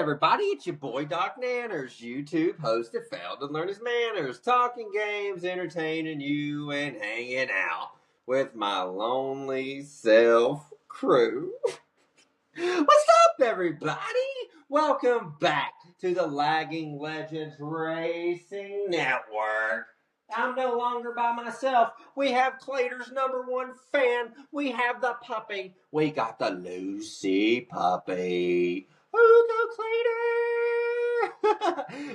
everybody? It's your boy Doc Nanners, YouTube host that failed to learn his manners, talking games, entertaining you, and hanging out with my lonely self crew. What's up, everybody? Welcome back to the Lagging Legends Racing Network. I'm no longer by myself. We have Clater's #1 fan. We have the puppy. We got the Lucy puppy. Go Clater!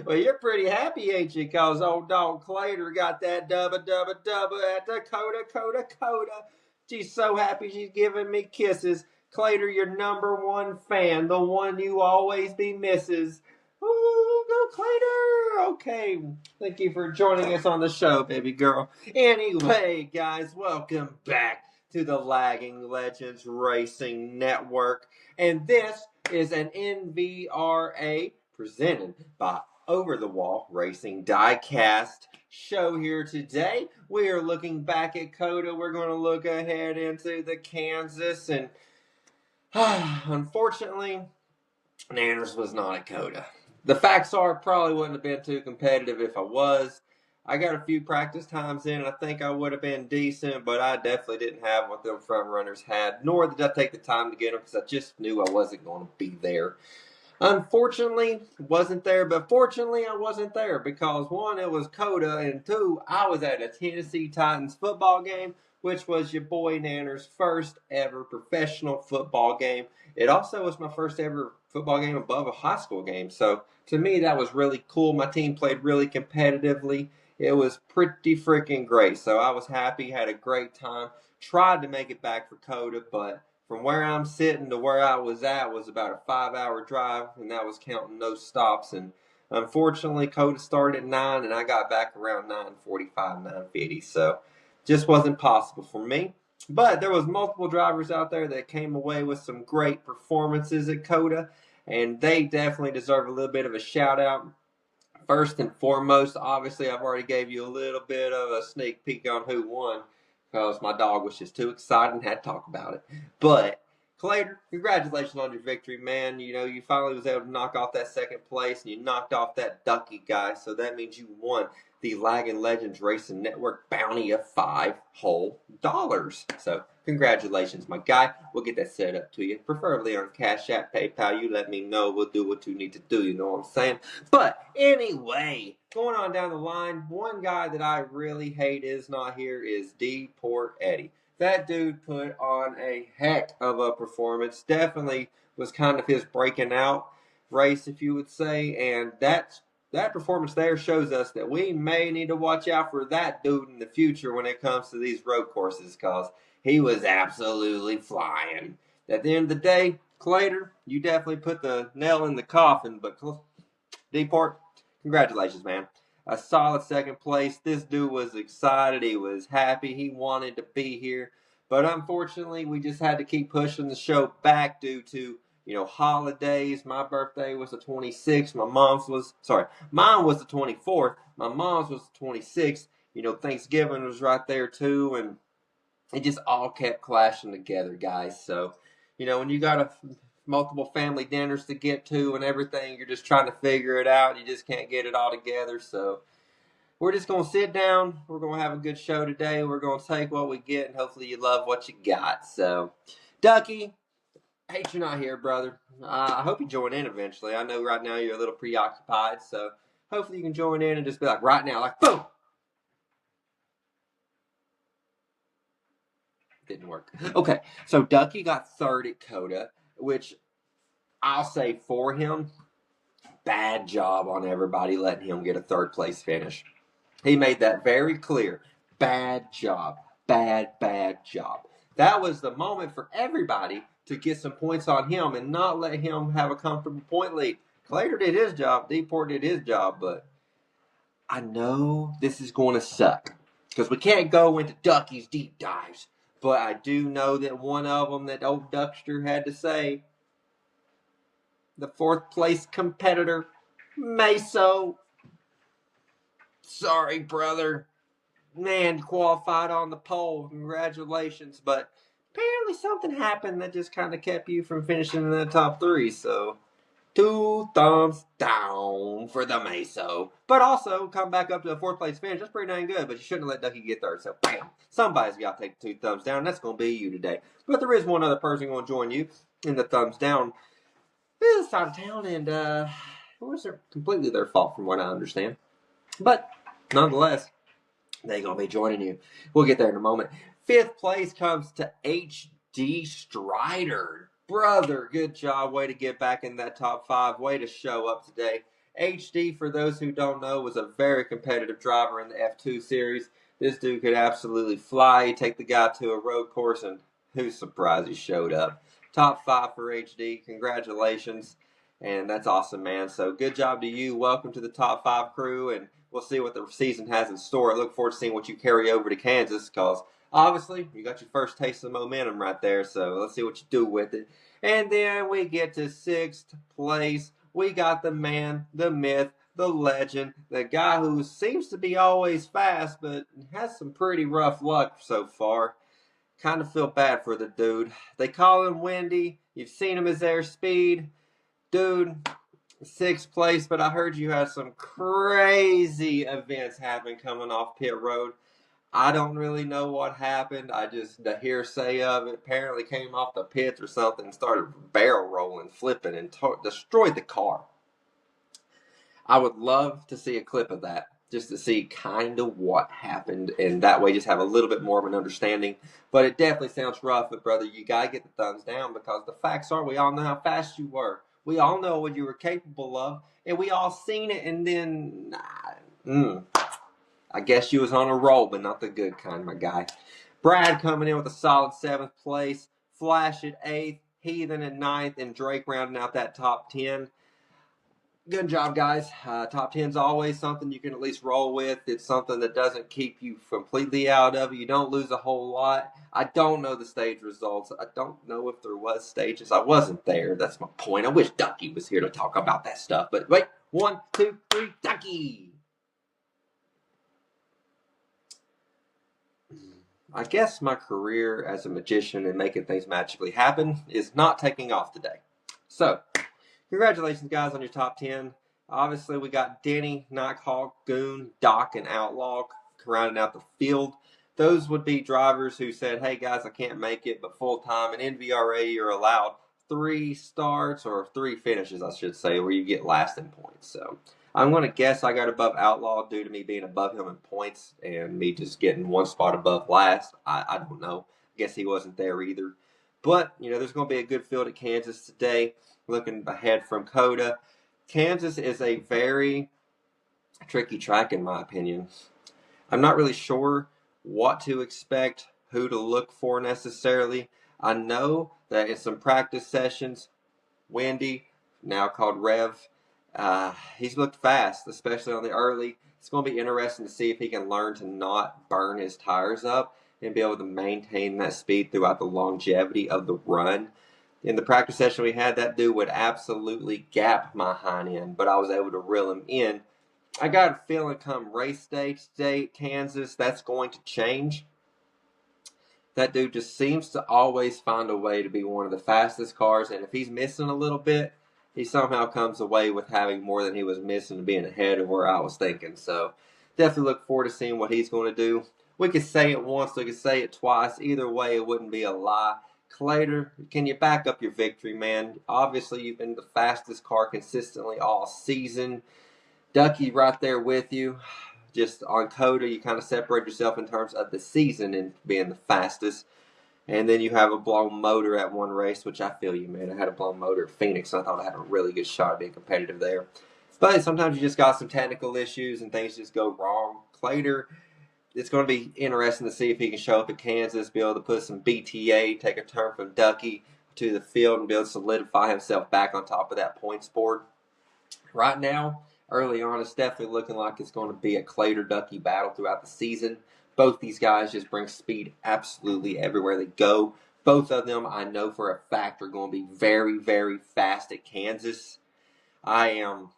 Well, you're pretty happy, ain't you? Because old dog Clater got that dubba at the COTA. She's so happy she's giving me kisses. Clater, your #1 fan, the one you always be misses. Ooh, go Clater! Okay, thank you for joining us on the show, baby girl. Anyway, guys, welcome back to the Lagging Legends Racing Network. And this is an NVRA presented by Over the Wall Racing Diecast show here today. We are looking back at COTA. We're going to look ahead into the Kansas, and unfortunately, Nanners was not at COTA. The facts are, probably wouldn't have been too competitive if I was. I got a few practice times in, and I think I would have been decent, but I definitely didn't have what them front runners had, nor did I take the time to get them because I just knew I wasn't going to be there. Unfortunately, wasn't there, but fortunately, I wasn't there because, one, it was COTA, and two, I was at a Tennessee Titans football game, which was your boy Nanner's first ever professional football game. It also was my first ever football game above a high school game, so to me, that was really cool. My team played really competitively. It was pretty freaking great, so I was happy, had a great time, tried to make it back for COTA, but from where I'm sitting to where I was at was about a 5-hour drive, and that was counting no stops. And unfortunately, COTA started at 9, and I got back around 9:45, 9:50. So just wasn't possible for me. But there was multiple drivers out there that came away with some great performances at COTA, and they definitely deserve a little bit of a shout out. First and foremost, obviously, I've already gave you a little bit of a sneak peek on who won, because my dog was just too excited and had to talk about it. But, Clater, congratulations on your victory, man. You know, you finally was able to knock off that second place, and you knocked off that Ducky guy, so that means you won the Lagging Legends Racing Network bounty of $5 whole. So, congratulations, my guy. We'll get that set up to you, preferably on Cash App, PayPal. You let me know. We'll do what you need to do, you know what I'm saying? But, anyway, going on down the line, one guy that I really hate is not here is D-Port Eddie. That dude put on a heck of a performance. Definitely was kind of his breaking out race, if you would say, and that performance there shows us that we may need to watch out for that dude in the future when it comes to these road courses, because he was absolutely flying. At the end of the day, Clater, you definitely put the nail in the coffin, but D-Port, congratulations, man. A solid second place. This dude was excited. He was happy. He wanted to be here. But unfortunately, we just had to keep pushing the show back due to, holidays. My birthday was the 26th. Mine was the 24th. My mom's was the 26th. Thanksgiving was right there too. And it just all kept clashing together, guys. So, when you got multiple family dinners to get to and everything, you're just trying to figure it out. You just can't get it all together. So we're just going to sit down. We're going to have a good show today. We're going to take what we get, and hopefully you love what you got. So, Ducky, I hate you're not here, brother. I hope you join in eventually. I know right now you're a little preoccupied, so hopefully you can join in and just be like, right now, like, boom! Didn't work. Okay, so Ducky got third at COTA, which I'll say for him, bad job on everybody letting him get a third place finish. He made that very clear. Bad job. Bad job. That was the moment for everybody to get some points on him and not let him have a comfortable point lead. Clater did his job. D-Port did his job, but I know this is going to suck because we can't go into Ducky's deep dives. But I do know that one of them that old Duckster had to say, the fourth place competitor, Meso. Sorry, brother. Man, qualified on the pole. Congratulations. But apparently something happened that just kind of kept you from finishing in the top 3. So 2 thumbs down for the Meso. But also, come back up to a 4th place finish. That's pretty dang good, but you shouldn't have let Ducky get third. So, bam. Somebody's got to take 2 thumbs down, and that's going to be you today. But there is one other person going to join you in the thumbs down this side of town, and it was completely their fault from what I understand. But, nonetheless, they're going to be joining you. We'll get there in a moment. 5th place comes to HD Strider. Brother, good job. Way to get back in that top 5. Way to show up today. HD, for those who don't know, was a very competitive driver in the F2 series. This dude could absolutely fly. He'd take the guy to a road course, and who's surprised he showed up. Top 5 for HD. Congratulations. And that's awesome, man. So good job to you. Welcome to the top 5 crew, and we'll see what the season has in store. I look forward to seeing what you carry over to Kansas, because obviously you got your first taste of momentum right there. So let's see what you do with it. And then we get to 6th place. We got the man, the myth, the legend, the guy who seems to be always fast, but has some pretty rough luck so far. Kind of feel bad for the dude. They call him Wendy. You've seen him as airspeed. Dude, 6th place, but I heard you had some crazy events happen coming off pit road. I don't really know what happened. The hearsay of it apparently came off the pits or something and started barrel rolling, flipping, and destroyed the car. I would love to see a clip of that, just to see kind of what happened, and that way just have a little bit more of an understanding. But it definitely sounds rough, but brother, you got to get the thumbs down, because the facts are we all know how fast you were. We all know what you were capable of, and we all seen it, and then I guess you was on a roll, but not the good kind, my guy. Brad coming in with a solid 7th place. Flash at 8th. Heathen at 9th. And Drake rounding out that top 10. Good job, guys. Top 10's always something you can at least roll with. It's something that doesn't keep you completely out of it. You don't lose a whole lot. I don't know the stage results. I don't know if there was stages. I wasn't there. That's my point. I wish Ducky was here to talk about that stuff. But wait. 1, 2, 3, Ducky! I guess my career as a magician and making things magically happen is not taking off today. So, congratulations, guys, on your top 10. Obviously, we got Denny, Nighthawk, Goon, Doc, and Outlaw rounding out the field. Those would be drivers who said, hey, guys, I can't make it, but full-time. In NVRA, you're allowed 3 starts, or 3 finishes, I should say, where you get last in points. So, I'm going to guess I got above Outlaw due to me being above him in points and me just getting 1 spot above last. I don't know. I guess he wasn't there either. But, there's going to be a good field at Kansas today. Looking ahead from COTA. Kansas is a very tricky track, in my opinion. I'm not really sure what to expect, who to look for necessarily. I know that in some practice sessions, Wendy, now called Rev, he's looked fast, especially on the early. It's going to be interesting to see if he can learn to not burn his tires up and be able to maintain that speed throughout the longevity of the run. In the practice session we had, that dude would absolutely gap my hind end, but I was able to reel him in. I got a feeling come race day today at Kansas, that's going to change. That dude just seems to always find a way to be one of the fastest cars, and if he's missing a little bit, he somehow comes away with having more than he was missing and being ahead of where I was thinking. So definitely look forward to seeing what he's going to do. We could say it once, we could say it twice. Either way, it wouldn't be a lie. Clater, can you back up your victory, man? Obviously, you've been the fastest car consistently all season. Ducky right there with you. Just on COTA, you kind of separate yourself in terms of the season and being the fastest. And then you have a blown motor at one race, which I feel you, man. I had a blown motor at Phoenix, so I thought I had a really good shot at being competitive there. But sometimes you just got some technical issues and things just go wrong. Clater, it's going to be interesting to see if he can show up at Kansas, be able to put some BTA, take a turn from Ducky to the field, and be able to solidify himself back on top of that points board. Right now, early on, it's definitely looking like it's going to be a Clater-Ducky battle throughout the season. Both these guys just bring speed absolutely everywhere they go. Both of them, I know for a fact, are going to be very, very fast at Kansas. I'm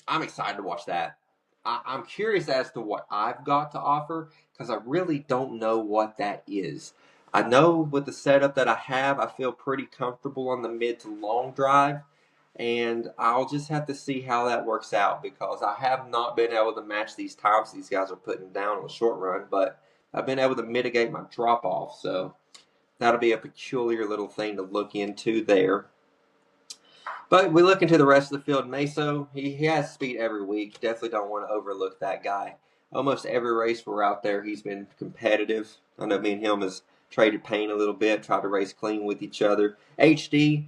excited to watch that. I'm curious as to what I've got to offer, because I really don't know what that is. I know with the setup that I have, I feel pretty comfortable on the mid to long drive. and I'll just have to see how that works out because I have not been able to match these times these guys are putting down on the short run, but I've been able to mitigate my drop off, so that'll be a peculiar little thing to look into there. But we look into the rest of the field. Meso, he has speed every week. Definitely don't want to overlook that guy. Almost every race we're out there, he's been competitive. I know me and him has traded paint a little bit, tried to race clean with each other. HD,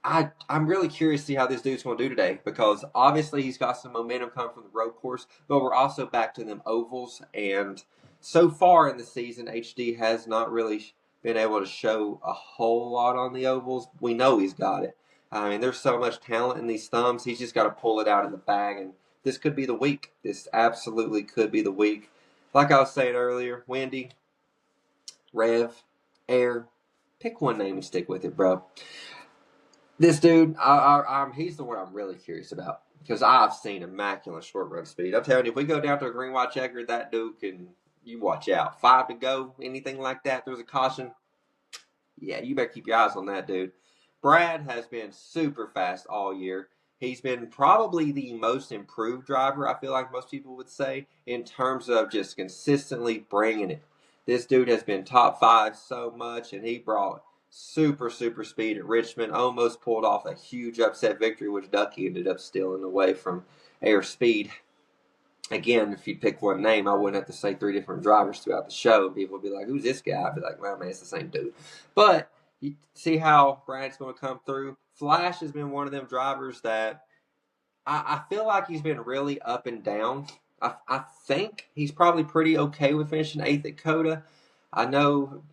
I'm really curious to see how this dude's going to do today because obviously he's got some momentum coming from the road course, but we're also back to them ovals. And so far in the season, HD has not really been able to show a whole lot on the ovals. We know he's got it. I mean, there's so much talent in these thumbs. He's just got to pull it out of the bag, and this could be the week. This absolutely could be the week. Like I was saying earlier, Wendy, Rev, Air, pick one name and stick with it, bro. This dude, he's the one I'm really curious about because I've seen immaculate short run speed. I'm telling you, if we go down to a green white checker, that dude can, you watch out. 5 to go, anything like that, there's a caution. Yeah, you better keep your eyes on that dude. Brad has been super fast all year. He's been probably the most improved driver, I feel like most people would say, in terms of just consistently bringing it. This dude has been top 5 so much, and he brought super speed at Richmond. Almost pulled off a huge upset victory, which Ducky ended up stealing away from Air Speed. Again, if you pick one name, I wouldn't have to say 3 different drivers throughout the show. People would be like, who's this guy? I'd be like, well, man, it's the same dude. But you see how Brad's going to come through. Flash has been one of them drivers that I feel like he's been really up and down. I think he's probably pretty okay with finishing 8th at COTA. I know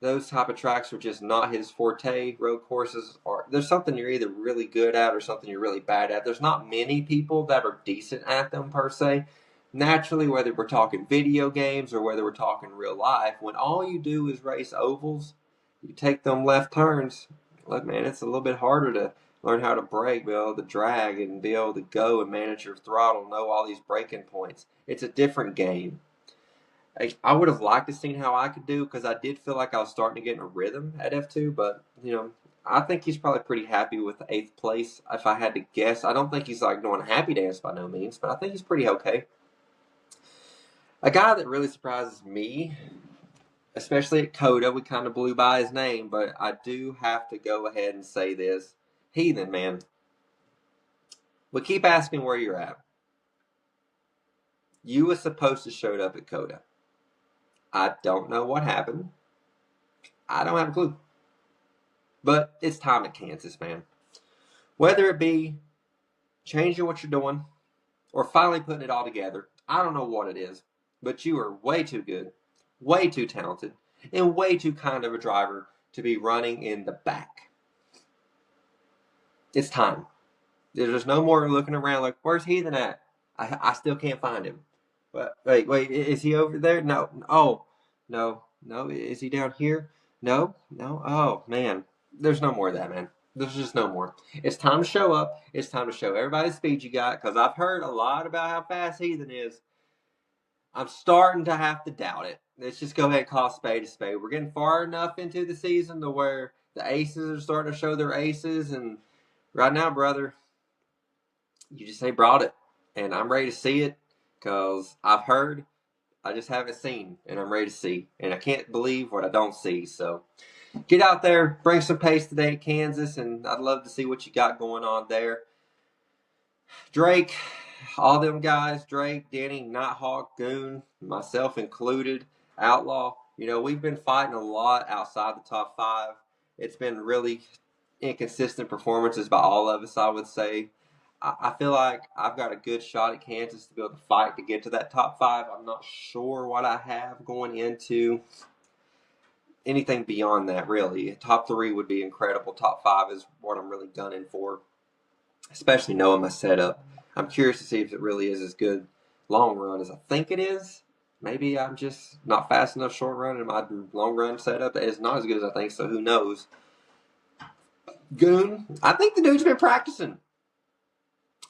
those type of tracks are just not his forte. Road courses there's something you're either really good at or something you're really bad at. There's not many people that are decent at them per se. Naturally, whether we're talking video games or whether we're talking real life, when all you do is race ovals, you take them left turns. Look, man, it's a little bit harder to learn how to brake, be able to drag, and be able to go and manage your throttle, know all these braking points. It's a different game. I would have liked to seen how I could do because I did feel like I was starting to get in a rhythm at F2, but, I think he's probably pretty happy with the 8th place, if I had to guess. I don't think he's like doing a happy dance by no means, but I think he's pretty okay. A guy that really surprises me, especially at COTA, we kind of blew by his name, but I do have to go ahead and say this. Heathen, man. We keep asking where you're at. You were supposed to show up at COTA. I don't know what happened. I don't have a clue. But it's time at Kansas, man. Whether it be changing what you're doing or finally putting it all together, I don't know what it is, but you are way too good, way too talented, and way too kind of a driver to be running in the back. It's time. There's no more looking around like, where's Heathen at? I still can't find him. But wait, is he over there? No. Oh, no. Is he down here? No. Oh, man. There's no more of that, man. There's just no more. It's time to show up. It's time to show everybody the speed you got because I've heard a lot about how fast Heathen is. I'm starting to have to doubt it. Let's just go ahead and call spade a spade. We're getting far enough into the season to where the aces are starting to show their aces. And right now, brother, you just ain't brought it. And I'm ready to see it because I've heard, I just haven't seen, and I'm ready to see. And I can't believe what I don't see. So get out there, bring some pace today at Kansas, and I'd love to see what you got going on there. Drake, all them guys, Drake, Danny, Nighthawk, Goon, myself included, Outlaw, we've been fighting a lot outside the top 5. It's been really inconsistent performances by all of us, I would say. I feel like I've got a good shot at Kansas to be able to fight to get to that top 5. I'm not sure what I have going into anything beyond that, really. Top 3 would be incredible. Top 5 is what I'm really gunning for, especially knowing my setup. I'm curious to see if it really is as good long run as I think it is. Maybe I'm just not fast enough short run, and my long run setup is not as good as I think, so who knows. Goon, I think the dude's been practicing.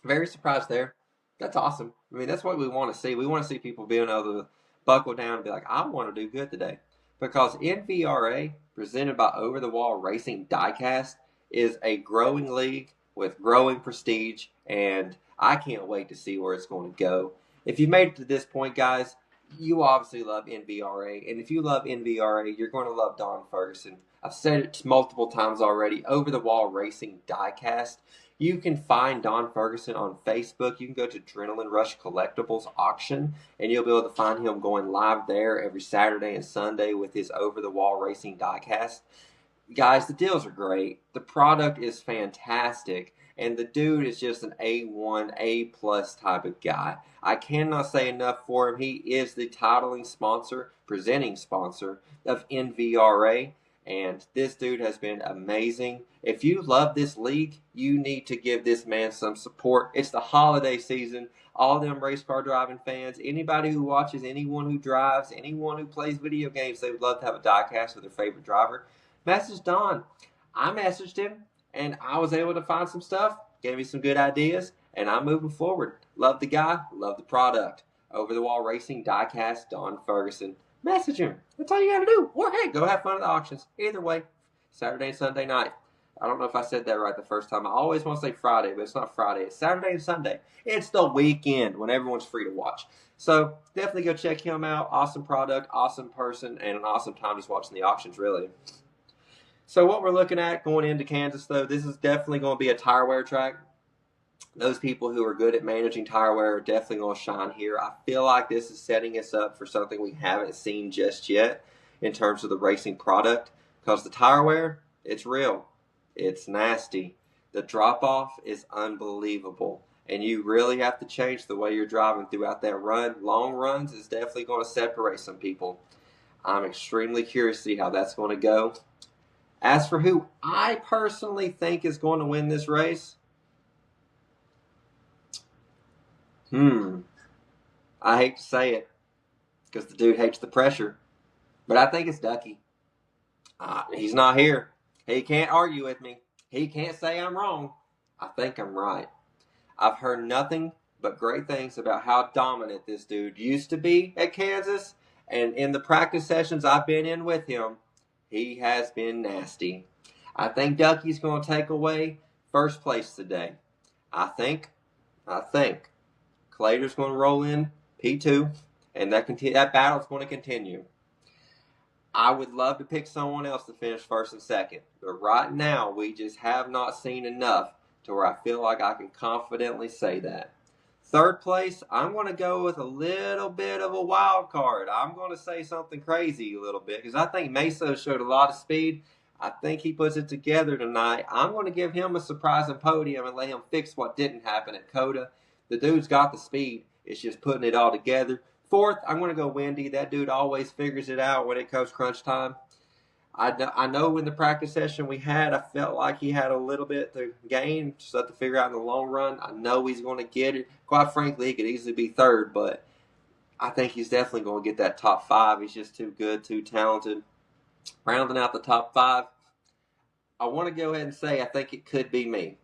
Very surprised there. That's awesome. I mean, that's what we want to see. We want to see people being able to buckle down and be like, I want to do good today. Because NVRA, presented by Over the Wall Racing Diecast, is a growing league with growing prestige, and I can't wait to see where it's going to go. If you made it to this point, guys, you obviously love NVRA, and if you love NVRA, you're going to love Don Ferguson. I've said it multiple times already, Over the Wall Racing Diecast. You can find Don Ferguson on Facebook. You can go to Adrenaline Rush Collectibles auction, and you'll be able to find him going live there every Saturday and Sunday with his Over the Wall Racing Diecast. Guys, the deals are great. The product is fantastic. And the dude is just an A1, A+ type of guy. I cannot say enough for him. He is the titling sponsor, presenting sponsor of NVRA. And this dude has been amazing. If you love this league, you need to give this man some support. It's the holiday season. All them race car driving fans, anybody who watches, anyone who drives, anyone who plays video games, they would love to have a diecast with their favorite driver. Message Don. I messaged him, and I was able to find some stuff, gave me some good ideas, and I'm moving forward. Love the guy, love the product. Over the Wall Racing Diecast, Don Ferguson. Message him. That's all you got to do. Or hey, go have fun at the auctions. Either way, Saturday and Sunday night. I don't know if I said that right the first time. I always want to say Friday, but it's not Friday. It's Saturday and Sunday. It's the weekend when everyone's free to watch. So definitely go check him out. Awesome product, awesome person, and an awesome time just watching the auctions, really. So what we're looking at going into Kansas, though, this is definitely going to be a tire wear track. Those people who are good at managing tire wear are definitely going to shine here. I feel like this is setting us up for something we haven't seen just yet in terms of the racing product, because the tire wear, it's real. It's nasty. The drop-off is unbelievable, and you really have to change the way you're driving throughout that run. Long runs is definitely going to separate some people. I'm extremely curious to see how that's going to go. As for who I personally think is going to win this race, I hate to say it because the dude hates the pressure, but I think it's Ducky. He's not here. He can't argue with me. He can't say I'm wrong. I think I'm right. I've heard nothing but great things about how dominant this dude used to be at Kansas, and in the practice sessions I've been in with him, he has been nasty. I think Ducky's going to take away first place today. I think Clater's going to roll in P2, and that battle's going to continue. I would love to pick someone else to finish first and second, but right now we just have not seen enough to where I feel like I can confidently say that. Third place, I'm going to go with a little bit of a wild card. I'm going to say something crazy a little bit because I think Mesa showed a lot of speed. I think he puts it together tonight. I'm going to give him a surprising podium and let him fix what didn't happen at COTA. The dude's got the speed. It's just putting it all together. Fourth, I'm going to go Wendy. That dude always figures it out when it comes crunch time. I know in the practice session we had, I felt like he had a little bit to gain, just have to figure out in the long run. I know he's going to get it. Quite frankly, he could easily be third, but I think he's definitely going to get that top 5. He's just too good, too talented. Rounding out the top 5, I want to go ahead and say I think it could be me.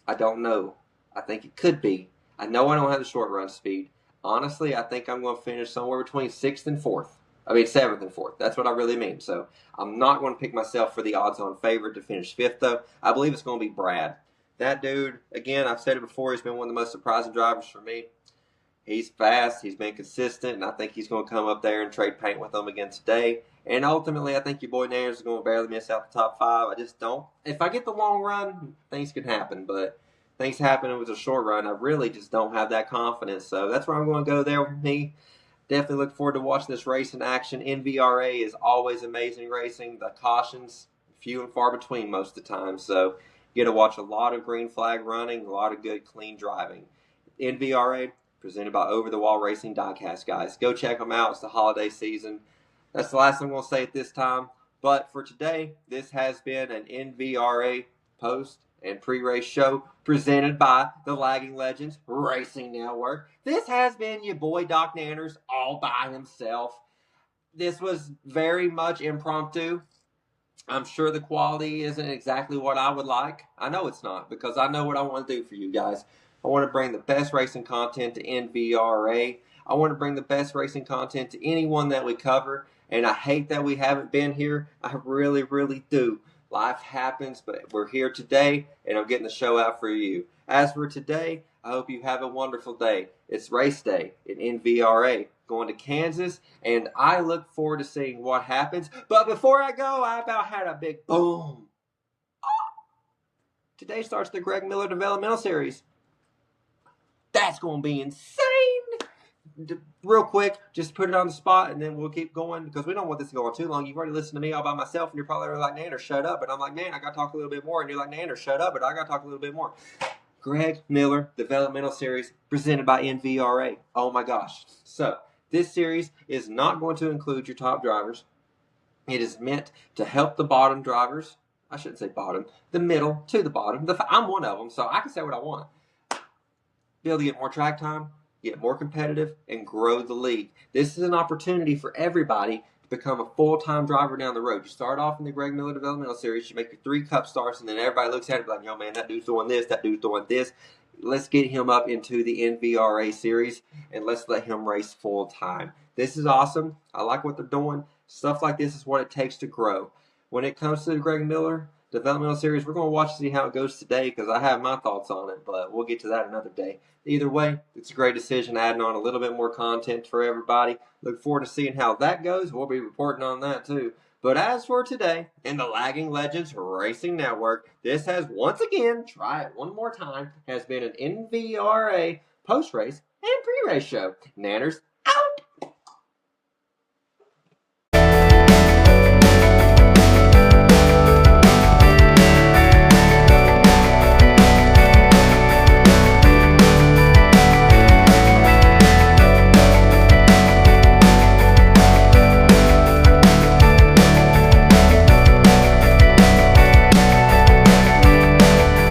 I don't know. I think it could be. I know I don't have the short run speed. Honestly, I think I'm going to finish somewhere between 6th and 4th. I mean, 7th and 4th. That's what I really mean. So I'm not going to pick myself for the odds-on favorite to finish 5th, though. I believe it's going to be Brad. That dude, again, I've said it before, he's been one of the most surprising drivers for me. He's fast. He's been consistent, and I think he's going to come up there and trade paint with them again today. And ultimately, I think your boy Nanners is going to barely miss out the top 5. I just don't. If I get the long run, things could happen, but things happen with a short run. I really just don't have that confidence. So that's where I'm going to go there with me. Definitely look forward to watching this race in action. NVRA is always amazing racing. The cautions, few and far between most of the time. So you get to watch a lot of green flag running, a lot of good, clean driving. NVRA, presented by Over the Wall Racing Diecast, guys. Go check them out. It's the holiday season. That's the last thing I'm going to say at this time. But for today, this has been an NVRA post and pre-race show presented by the Lagging Legends Racing Network. This has been your boy Doc Nanners all by himself. This was very much impromptu. I'm sure the quality isn't exactly what I would like. I know it's not, because I know what I want to do for you guys. I want to bring the best racing content to NVRA. I want to bring the best racing content to anyone that we cover, and I hate that we haven't been here. I really, really do. Life happens, but we're here today, and I'm getting the show out for you. As for today, I hope you have a wonderful day. It's race day in NVRA, going to Kansas, and I look forward to seeing what happens. But before I go, I about had a big boom. Today starts the Greg Miller Developmental Series. That's going to be insane. Real quick, just put it on the spot, and then we'll keep going because we don't want this to go on too long. You've already listened to me all by myself, and you're probably like, Nanner, shut up. But I'm like, man, I got to talk a little bit more. And you're like, Nanner, shut up, but I got to talk a little bit more. Greg Miller Developmental Series presented by NVRA. Oh my gosh. So this series is not going to include your top drivers. It is meant to help the bottom drivers. I shouldn't say bottom, the middle to the bottom. I'm one of them, so I can say what I want. Be able to get more track time, get more competitive, and grow the league. This is an opportunity for everybody to become a full-time driver down the road. You start off in the Greg Miller Developmental Series, you make your 3 cup starts, and then everybody looks at it like, yo, man, that dude's doing this, that dude's doing this. Let's get him up into the NVRA Series, and let's let him race full-time. This is awesome. I like what they're doing. Stuff like this is what it takes to grow. When it comes to the Greg Miller Developmental Series, we're going to watch and see how it goes today because I have my thoughts on it, but we'll get to that another day. Either way, it's a great decision adding on a little bit more content for everybody. Look forward to seeing how that goes. We'll be reporting on that too. But as for today, in the Lagging Legends Racing Network, this has once again, try it one more time, has been an NVRA post-race and pre-race show. Nanners out!